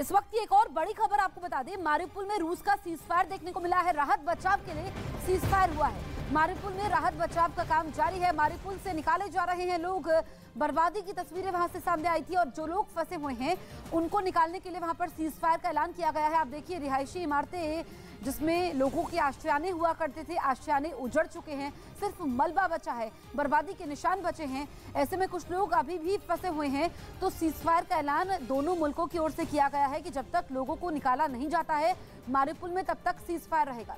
इस वक्त की एक और बड़ी खबर आपको बता दें, मारिउपोल में रूस का सीजफायर देखने को मिला है। राहत बचाव के लिए सीजफायर हुआ है। मारिउपोल में राहत बचाव का काम जारी है। मारिउपोल से निकाले जा रहे हैं लोग। बर्बादी की तस्वीरें वहां से सामने आई थी और जो लोग फंसे हुए हैं उनको निकालने के लिए वहां पर सीजफायर का ऐलान किया गया है। आप देखिए, रिहायशी इमारतें जिसमें लोगों के आशियाने हुआ करते थे, आशियाने उजड़ चुके हैं, सिर्फ मलबा बचा है, बर्बादी के निशान बचे हैं। ऐसे में कुछ लोग अभी भी फंसे हुए हैं। तो सीजफायर का ऐलान दोनों मुल्कों की ओर से किया गया है कि जब तक लोगों को निकाला नहीं जाता है मारिउपोल में, तब तक सीजफायर रहेगा।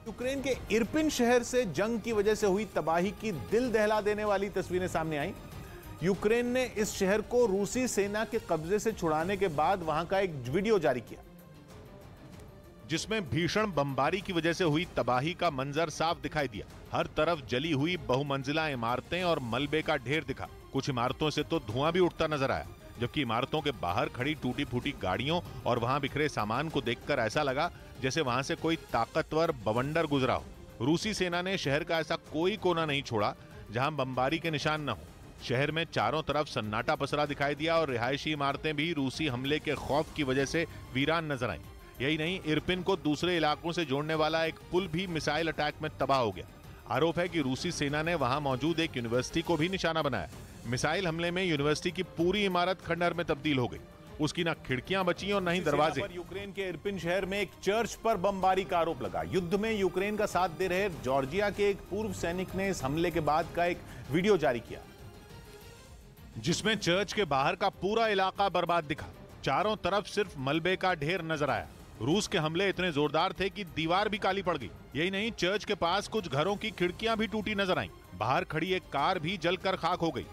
यूक्रेन के इरपिन शहर से जंग की वजह से हुई तबाही की दिल दहला देने वाली तस्वीरें सामने आई। यूक्रेन ने इस शहर को रूसी सेना के कब्जे से छुड़ाने के बाद वहां का एक वीडियो जारी किया, जिसमें भीषण बमबारी की वजह से हुई तबाही का मंजर साफ दिखाई दिया। हर तरफ जली हुई बहुमंजिला इमारतें और मलबे का ढेर दिखा। कुछ इमारतों से तो धुआं भी उठता नजर आया, जबकि इमारतों के बाहर खड़ी टूटी फूटी गाड़ियों और वहां बिखरे सामान को देखकर ऐसा लगा जैसे वहां से कोई ताकतवर बवंडर गुजरा हो। रूसी सेना ने शहर का ऐसा कोई कोना नहीं छोड़ा जहां बमबारी के निशान न हो। शहर में चारों तरफ सन्नाटा पसरा दिखाई दिया और रिहायशी इमारतें भी रूसी हमले के खौफ की वजह से वीरान नजर आईं। यही नहीं, इरपिन को दूसरे इलाकों से जोड़ने वाला एक पुल भी मिसाइल अटैक में तबाह हो गया। आरोप है कि रूसी सेना ने वहां मौजूद एक यूनिवर्सिटी को भी निशाना बनाया। मिसाइल हमले में यूनिवर्सिटी की पूरी इमारत खंडहर में तब्दील हो गई। उसकी ना खिड़कियां बची और न ही दरवाजे। यूक्रेन के इरपिन शहर में एक चर्च पर बमबारी का आरोप लगा। युद्ध में यूक्रेन का साथ दे रहे जॉर्जिया के एक पूर्व सैनिक ने इस हमले के बाद का एक वीडियो जारी किया, जिसमें चर्च के बाहर का पूरा इलाका बर्बाद दिखा। चारों तरफ सिर्फ मलबे का ढेर नजर आया। रूस के हमले इतने जोरदार थे कि दीवार भी काली पड़ गई। यही नहीं, चर्च के पास कुछ घरों की खिड़कियां भी टूटी नजर आईं। बाहर खड़ी एक कार भी जलकर खाक हो गई।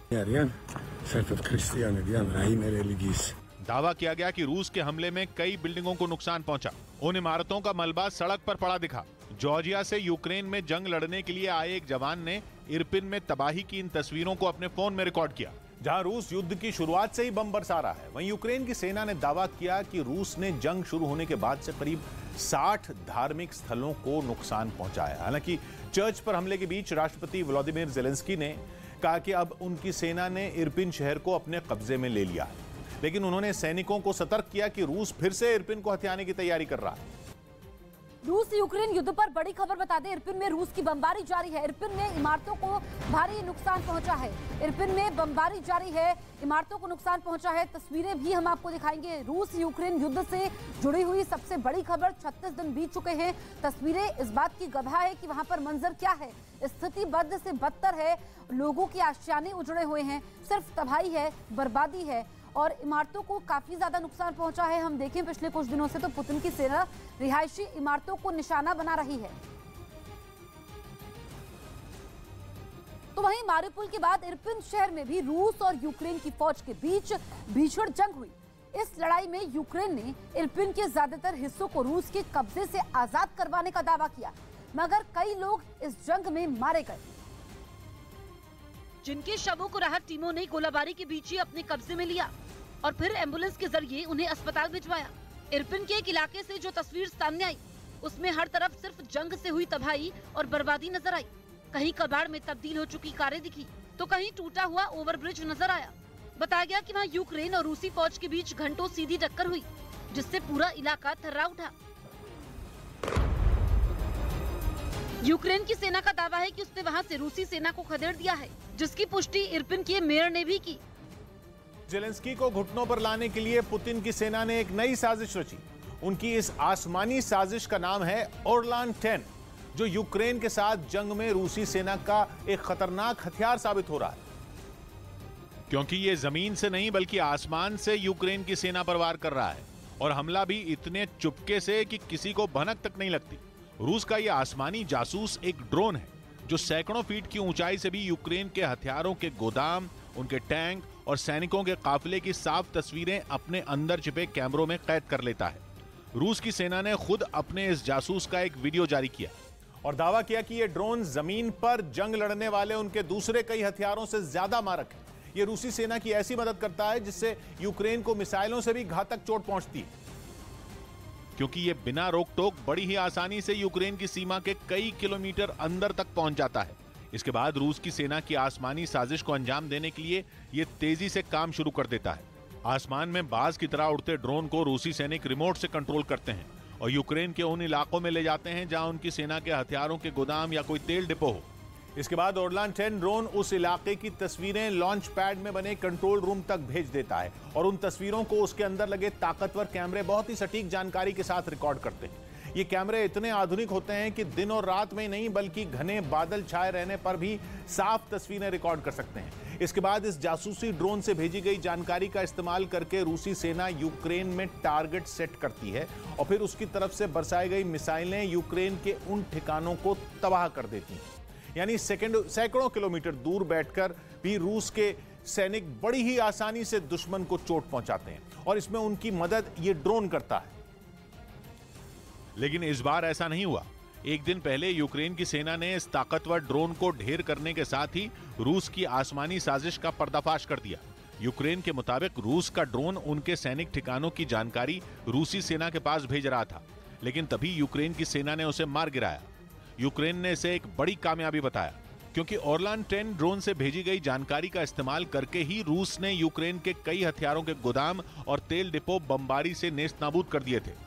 दावा किया गया कि रूस के हमले में कई बिल्डिंगों को नुकसान पहुंचा। उन इमारतों का मलबा सड़क पर पड़ा दिखा। जॉर्जिया से यूक्रेन में जंग लड़ने के लिए आए एक जवान ने इरपिन में तबाही की इन तस्वीरों को अपने फोन में रिकॉर्ड किया। जहां रूस युद्ध की शुरुआत से ही बम बरसा रहा है, वहीं यूक्रेन की सेना ने दावा किया कि रूस ने जंग शुरू होने के बाद से करीब 60 धार्मिक स्थलों को नुकसान पहुंचाया। हालांकि चर्च पर हमले के बीच राष्ट्रपति व्लादिमीर ज़ेलेंस्की ने कहा कि अब उनकी सेना ने इरपिन शहर को अपने कब्जे में ले लिया है, लेकिन उन्होंने सैनिकों को सतर्क किया कि रूस फिर से इरपिन को हथियाने की तैयारी कर रहा है। रूस यूक्रेन युद्ध पर बड़ी खबर बता दें, इरपिन में रूस की बमबारी जारी है। इरपिन में इमारतों को भारी नुकसान पहुंचा है। इरपिन में बमबारी जारी है, इमारतों को नुकसान पहुंचा है। तस्वीरें भी हम आपको दिखाएंगे। रूस यूक्रेन युद्ध से जुड़ी हुई सबसे बड़ी खबर। 36 दिन बीत चुके हैं। तस्वीरें इस बात की गवाह है कि वहां पर मंजर क्या है। स्थिति बद से बदतर है। लोगों के आशियाने उजड़े हुए हैं, सिर्फ तबाही है, बर्बादी है और इमारतों को काफी ज्यादा नुकसान पहुंचा है। हम देखें, पिछले कुछ दिनों से तो पुतिन की सेना रिहायशी इमारतों को निशाना बना रही है। तो वहीं मारिउपोल के बाद इरपिन शहर में भी रूस और यूक्रेन की फौज के बीच भीषण जंग हुई। इस लड़ाई में यूक्रेन ने इरपिन के ज्यादातर हिस्सों को रूस के कब्जे से आजाद करवाने का दावा किया, मगर कई लोग इस जंग में मारे गए, जिनके शवों को राहत टीमों ने गोलाबारी के बीच ही अपने कब्जे में लिया और फिर एम्बुलेंस के जरिए उन्हें अस्पताल भिजवाया। इरपिन के एक इलाके से जो तस्वीर सामने आई, उसमें हर तरफ सिर्फ जंग से हुई तबाही और बर्बादी नजर आई। कहीं कबाड़ में तब्दील हो चुकी कारें दिखी, तो कहीं टूटा हुआ ओवरब्रिज नजर आया। बताया गया कि वहाँ यूक्रेन और रूसी फौज के बीच घंटों सीधी टक्कर हुई, जिससे पूरा इलाका थर्रा उठा। यूक्रेन की सेना का दावा है कि उसने वहां से रूसी सेना को खदेड़ दिया है, जिसकी पुष्टि इरपिन के मेयर ने भी की। ज़ेलेंस्की को घुटनों पर लाने के लिए पुतिन की सेना ने एक नई साजिश रची। उनकी इस आसमानी साजिश का नाम है ओरलान 10, जो यूक्रेन के साथ जंग में रूसी सेना का एक खतरनाक हथियार साबित हो रहा है, क्योंकि ये जमीन से नहीं बल्कि आसमान से यूक्रेन की सेना पर वार कर रहा है और हमला भी इतने चुपके से कि किसी को भनक तक नहीं लगती। रूस का यह आसमानी जासूस एक ड्रोन है जो सैकड़ों फीट की ऊंचाई से भी यूक्रेन के हथियारों के गोदाम, उनके टैंक और सैनिकों के काफिले की साफ तस्वीरें अपने अंदर छिपे कैमरों में कैद कर लेता है। रूस की सेना ने खुद अपने इस जासूस का एक वीडियो जारी किया और दावा किया कि यह ड्रोन जमीन पर जंग लड़ने वाले उनके दूसरे कई हथियारों से ज्यादा मारक है। यह रूसी सेना की ऐसी मदद करता है जिससे यूक्रेन को मिसाइलों से भी घातक चोट पहुंचती है, क्योंकि ये बिना रोक टोक बड़ी ही आसानी से यूक्रेन की सीमा के कई किलोमीटर अंदर तक पहुंच जाता है। इसके बाद रूस की सेना की आसमानी साजिश को अंजाम देने के लिए ये तेजी से काम शुरू कर देता है। आसमान में बाज की तरह उड़ते ड्रोन को रूसी सैनिक रिमोट से कंट्रोल करते हैं और यूक्रेन के उन इलाकों में ले जाते हैं जहां उनकी सेना के हथियारों के गोदाम या कोई तेल डिपो हो। इसके बाद ओरलान 10 ड्रोन उस इलाके की तस्वीरें लॉन्च पैड में बने कंट्रोल रूम तक भेज देता है और उन तस्वीरों को उसके अंदर लगे ताकतवर कैमरे बहुत ही सटीक जानकारी के साथ रिकॉर्ड करते हैं। ये कैमरे इतने आधुनिक होते हैं कि दिन और रात में नहीं बल्कि घने बादल छाए रहने पर भी साफ तस्वीरें रिकॉर्ड कर सकते हैं। इसके बाद इस जासूसी ड्रोन से भेजी गई जानकारी का इस्तेमाल करके रूसी सेना यूक्रेन में टारगेट सेट करती है और फिर उसकी तरफ से बरसाई गई मिसाइलें यूक्रेन के उन ठिकानों को तबाह कर देती हैं। यानी सैकड़ों किलोमीटर दूर बैठकर भी रूस के सैनिक बड़ी ही आसानी से दुश्मन को चोट पहुंचाते हैं और इसमें उनकी मदद ये ड्रोन करता है। लेकिन इस बार ऐसा नहीं हुआ। एक दिन पहले यूक्रेन की सेना ने इस ताकतवर ड्रोन को ढेर करने के साथ ही रूस की आसमानी साजिश का पर्दाफाश कर दिया। यूक्रेन के मुताबिक रूस का ड्रोन उनके सैनिक ठिकानों की जानकारी रूसी सेना के पास भेज रहा था, लेकिन तभी यूक्रेन की सेना ने उसे मार गिराया। यूक्रेन ने इसे एक बड़ी कामयाबी बताया, क्योंकि ओरलान 10 ड्रोन से भेजी गई जानकारी का इस्तेमाल करके ही रूस ने यूक्रेन के कई हथियारों के गोदाम और तेल डिपो बमबारी से नेस्त नाबूद कर दिए थे।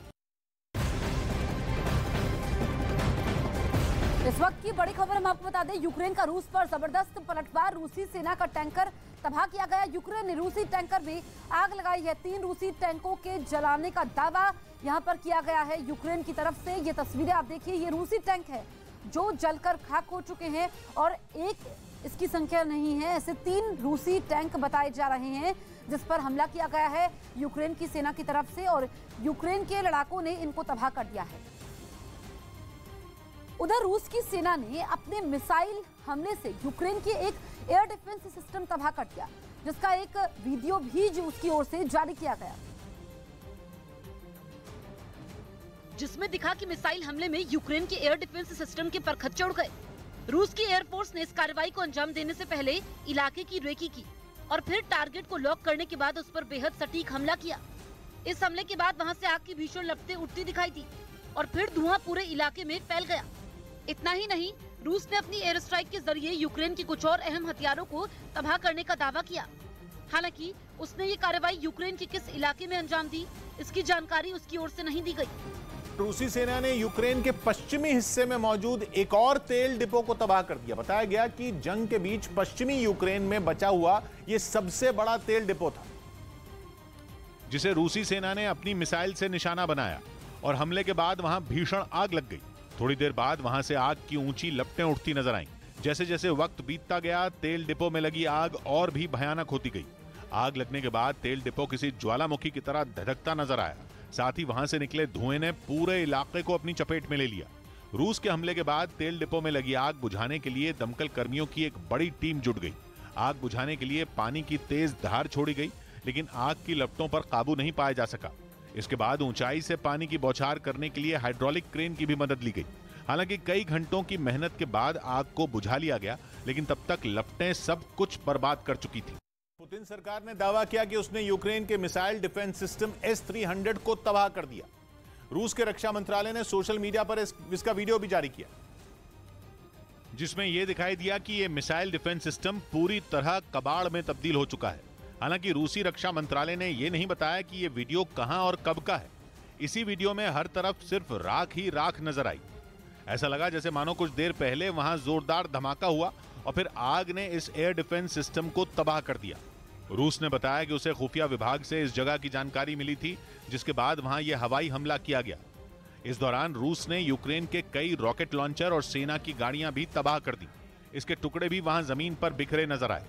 इस वक्त की बड़ी खबर हम आपको बता दें, यूक्रेन का रूस पर जबरदस्त पलटवार, रूसी सेना का टैंकर तबाह किया गया। यूक्रेन ने रूसी टैंकर में आग लगाई है। 3 रूसी टैंकों के जलाने का दावा यहां पर किया गया है यूक्रेन की तरफ से। ये तस्वीरें आप देखिए, ये रूसी टैंक है जो जलकर खाक हो चुके हैं और एक इसकी संख्या नहीं है, ऐसे 3 रूसी टैंक बताए जा रहे हैं जिस पर हमला किया गया है यूक्रेन की सेना की तरफ से और यूक्रेन के लड़ाकों ने इनको तबाह कर दिया है। उधर रूस की सेना ने अपने मिसाइल हमले से यूक्रेन के एक एयर डिफेंस सिस्टम तबाह कर दिया, जिसका एक वीडियो भी उसकी ओर से जारी किया गया, जिसमें दिखा कि मिसाइल हमले में यूक्रेन के एयर डिफेंस सिस्टम के परखच्चे उड़ गए। रूस की एयरफोर्स ने इस कार्रवाई को अंजाम देने से पहले इलाके की रेकी की और फिर टारगेट को लॉक करने के बाद उस पर बेहद सटीक हमला किया। इस हमले के बाद वहां से आग की भीषण लपटें उठती दिखाई दी और फिर धुआं पूरे इलाके में फैल गया। इतना ही नहीं, रूस ने अपनी एयर स्ट्राइक के जरिए यूक्रेन के कुछ और अहम हथियारों को तबाह करने का दावा किया। हालांकि उसने ये कार्रवाई यूक्रेन के किस इलाके में अंजाम दी, इसकी जानकारी उसकी ओर से नहीं दी गई। रूसी सेना ने यूक्रेन के पश्चिमी हिस्से में मौजूद एक और तेल डिपो को तबाह कर दिया। बताया गया कि जंग के बीच पश्चिमी यूक्रेन में बचा हुआ यह सबसे बड़ा तेल डिपो था, जिसे रूसी सेना ने अपनी मिसाइल से निशाना बनाया और हमले के बाद वहां भीषण आग लग गई। थोड़ी देर बाद वहां से आग की ऊंची लपटें उठती नजर आईं। जैसे जैसे वक्त बीतता गया, तेल डिपो में लगी आग और भी भयानक होती गई। आग लगने के बाद तेल डिपो किसी ज्वालामुखी की तरह धधकता नजर आया। साथ ही वहां से निकले धुएं ने पूरे इलाके को अपनी चपेट में ले लिया। रूस के हमले के बाद तेल डिपो में लगी आग बुझाने के लिए दमकल कर्मियों की एक बड़ी टीम जुट गई। आग बुझाने के लिए पानी की तेज धार छोड़ी गई, लेकिन आग की लपटों पर काबू नहीं पाया जा सका। इसके बाद ऊंचाई से पानी की बौछार करने के लिए हाइड्रोलिक क्रेन की भी मदद ली गई। हालांकि कई घंटों की मेहनत के बाद आग को बुझा लिया गया, लेकिन तब तक लपटें सब कुछ बर्बाद कर चुकी थी। पुतिन सरकार ने दावा किया कि उसने यूक्रेन के मिसाइल डिफेंस सिस्टम S-300 को तबाह कर दिया। रूस के रक्षा मंत्रालय ने सोशल मीडिया पर इसका वीडियो भी जारी किया, जिसमें यह दिखाई दिया कि यह मिसाइल डिफेंस सिस्टम पूरी तरह कबाड़ में तब्दील हो चुका है। हालांकि रूसी रक्षा मंत्रालय ने यह नहीं बताया कि यह वीडियो कहां और कब का है। इसी वीडियो में हर तरफ सिर्फ राख ही राख नजर आई। ऐसा लगा जैसे मानो कुछ देर पहले वहां जोरदार धमाका हुआ और फिर आग ने इस एयर डिफेंस सिस्टम को तबाह कर दिया। रूस ने बताया कि उसे खुफिया विभाग से इस जगह की जानकारी मिली थी, जिसके बाद वहां यह हवाई हमला किया गया। इस दौरान रूस ने यूक्रेन के कई रॉकेट लॉन्चर और सेना की गाड़ियां भी तबाह कर दी। इसके टुकड़े भी वहां जमीन पर बिखरे नजर आए।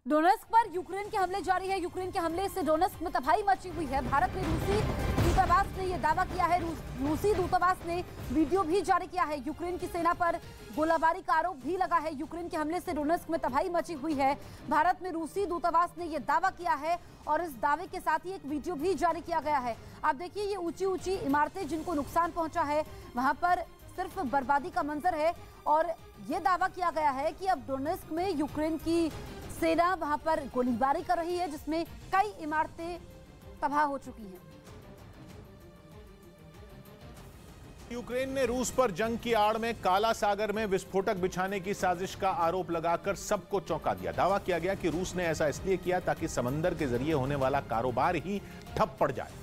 डोनेस्क पर यूक्रेन के हमले जारी है। यूक्रेन के हमले से डोनेस्क में तबाही मची हुई है। भारत में रूसी दूतावास ने यह दावा किया है। रूसी दूतावास ने वीडियो भी जारी किया है। यूक्रेन की सेना पर गोलाबारी का आरोप भी लगा है। यूक्रेन के हमले से डोनेस्क में तबाही मची हुई है। भारत में रूसी दूतावास ने यह दावा किया है और इस दावे के साथ ही एक वीडियो भी जारी किया गया है। आप देखिए, ये ऊंची ऊंची इमारतें जिनको नुकसान पहुंचा है, वहां पर सिर्फ बर्बादी का मंजर है और यह दावा किया गया है कि अब डोनेस्क में यूक्रेन की सेना वहां पर गोलीबारी कर रही है, जिसमें कई इमारतें तबाह हो चुकी हैं। यूक्रेन ने रूस पर जंग की आड़ में काला सागर में विस्फोटक बिछाने की साजिश का आरोप लगाकर सबको चौंका दिया। दावा किया गया कि रूस ने ऐसा इसलिए किया ताकि समंदर के जरिए होने वाला कारोबार ही ठप पड़ जाए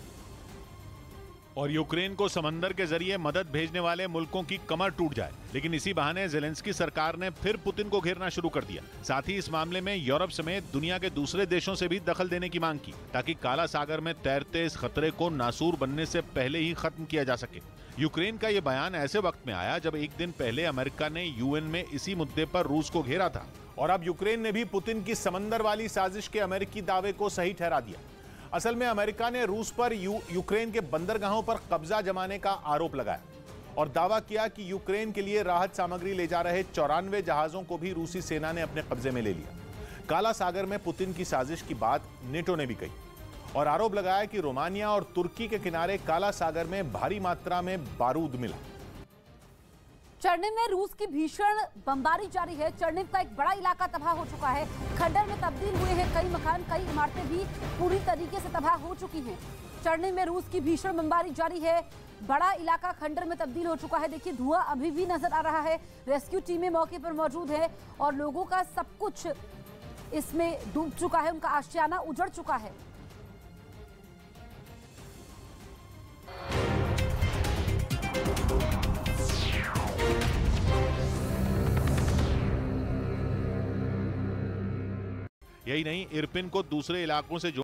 और यूक्रेन को समंदर के जरिए मदद भेजने वाले मुल्कों की कमर टूट जाए। लेकिन इसी बहाने ज़ेलेंस्की सरकार ने फिर पुतिन को घेरना शुरू कर दिया। साथ ही इस मामले में यूरोप समेत दुनिया के दूसरे देशों से भी दखल देने की मांग की ताकि काला सागर में तैरते इस खतरे को नासूर बनने से पहले ही खत्म किया जा सके। यूक्रेन का यह बयान ऐसे वक्त में आया जब एक दिन पहले अमेरिका ने यूएन में इसी मुद्दे पर रूस को घेरा था और अब यूक्रेन ने भी पुतिन की समंदर वाली साजिश के अमेरिकी दावे को सही ठहरा दिया। असल में अमेरिका ने रूस पर यूक्रेन के बंदरगाहों पर कब्जा जमाने का आरोप लगाया और दावा किया कि यूक्रेन के लिए राहत सामग्री ले जा रहे 94 जहाजों को भी रूसी सेना ने अपने कब्जे में ले लिया। काला सागर में पुतिन की साजिश की बात नेटो ने भी कही और आरोप लगाया कि रोमानिया और तुर्की के किनारे काला सागर में भारी मात्रा में बारूद मिला। चर्निव में रूस की भीषण बमबारी जारी है। चर्निव का एक बड़ा इलाका तबाह हो चुका है, खंडर में तब्दील हुए हैं कई मकान, कई इमारतें भी पूरी तरीके से तबाह हो चुकी हैं। चर्निव में रूस की भीषण बमबारी जारी है, बड़ा इलाका खंडर में तब्दील हो चुका है। देखिए धुआं अभी भी नजर आ रहा है। रेस्क्यू टीमें मौके पर मौजूद है और लोगों का सब कुछ इसमें डूब चुका है, उनका आशियाना उजड़ चुका है। यही नहीं, इरपिन को दूसरे इलाकों से